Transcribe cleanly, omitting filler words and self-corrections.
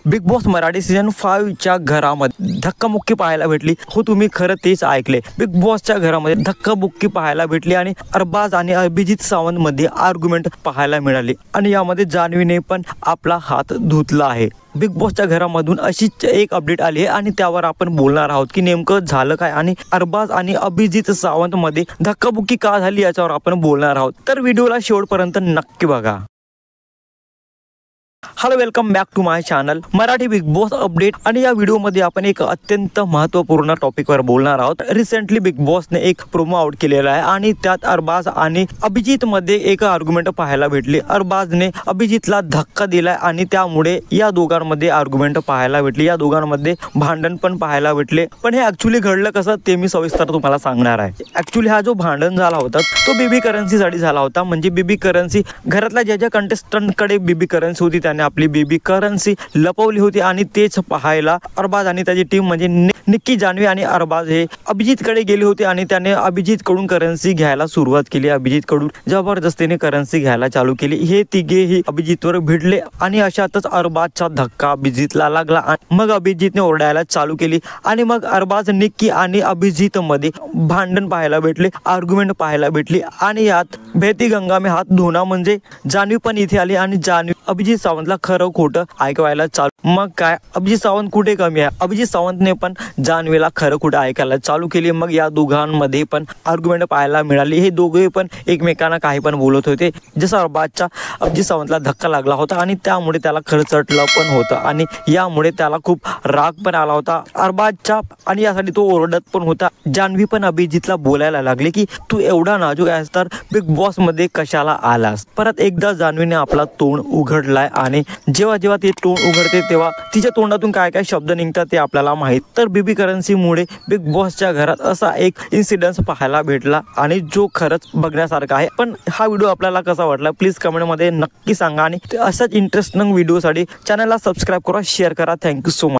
Big boss Marathi season 5 च्या घरामध्ये धक्काबुक्की पाहायला भेटली। हो, तुम्ही खरं तेच ऐकले, बिग बॉसच्या घरामध्ये धक्काबुक्की पाहायला भेटली आणि अरबाज आणि अभिजित सावंत मध्ये आर्ग्युमेंट पाहायला मिळाली आणि यामध्ये जान्हवीने पण आपला हात धुतला आहे। बिग बॉसच्या घरामधून अशीच एक अपडेट आली आहे आणि त्यावर आपण बोलणार आहोत की नेमकं झालं काय आणि अरबाज आणि अभिजित सावंत मध्ये धक्काबुक्की का झाली याच्यावर आपण बोलणार आहोत। तर व्हिडिओला शेवटपर्यंत नक्की बघा। Hello, welcome back to my channel Marathi Bigg Boss update. आणि या व्हिडिओमध्ये आपण एक अत्यंत महत्त्वपूर्ण टॉपिकवर बोलणार आहोत। रिसेंटली बिग बॉसने एक प्रोमो आउट केलेला आहे आणि त्यात अरबाज आणि अभिजित मध्ये एक आर्ग्युमेंट पाहायला भेटली। अरबाजने अभिजितला धक्का दिलाय आणि त्यामुळे या दोघांमध्ये आर्ग्युमेंट पाहायला भेटली, या दोघांमध्ये भांडण पण पाहायला भेटले। पण हे ऍक्च्युली घडलं कसं ते मी सविस्तर तुम्हाला सांगणार आहे। ऍक्च्युली हा जो भांडण झाला होता तो बेबी करन्सी साठी झाला होता। म्हणजे बेबी करन्सी घरातल्या ज्या कंटेस्टंटकडे बेबी करन्सी होती त्याने आपली बेबी करन्सी लपवली होती आणि तेच पाहायला अरबाज आणि त्याची टीम म्हणजे निक्की, जान्हवी आणि अरबाज हे अभिजित कडे गेले होते आणि त्याने अभिजित कडून करन्सी घ्यायला सुरुवात केली। अभिजित कडून जबरदस्तीने करन्सी घ्यायला चालू केली। हे तिघेही अभिजितवर भिडले आणि अशातच अरबाजचा धक्का अभिजितला लागला। मग अभिजितने ओरडायला चालू केली आणि मग अरबाज, निक्की आणि अभिजित मध्ये भांडण पाहायला भेटले, आर्ग्युमेंट पाहायला भेटली आणि यात बहती गंगा में हाथ धोना म्हणजे जान्हवी पण इथे आली आणि जान्हवी अभिजित सावंतला खरं खोटं ऐकवायला चालू। मग काय, अभिजित सावंत कुठे कमी आहे? अभिजित सावंतने पण जान्हवीला खरं खोटं ऐकायला चालू केली। मग या दोघांमध्ये पण आर्ग्युमेंट पाहायला मिळाली। हे दोघे पण एकमेकांना काही पण बोलत होते। जसं अरबाजच्या अभिजित सावंतला धक्का लागला होता आणि त्यामुळे त्याला खरचटलं पण होतं आणि यामुळे त्याला खूप राग पण आला होता अरबाजच्या आणि यासाठी तो ओरडत पण होता। जान्हवी पण अभिजितला बोलायला लागले की तू एवढा नाजूक आहेस तर बिग बॉस मध्ये कशाला आलास? परत एकदा जान्हवीने आपला तोंड उघडलाय आणि जेव्हा ते तोंड उघडते तेव्हा तिच्या तोंडातून काय काय शब्द निघतात ते आपल्याला माहित। तर बेबी करन्सी मुळे बिग बॉसच्या घरात असा एक इन्सिडेंट पाहायला भेटला आणि जो खरंच बघण्यासारखा आहे। पण हा व्हिडिओ आपल्याला कसा वाटला प्लीज कमेंट मध्ये नक्की सांगा आणि अशाच इंटरेस्टिंग व्हिडिओसाठी चॅनलला सबस्क्राईब करा, शेअर करा। Thank you so much.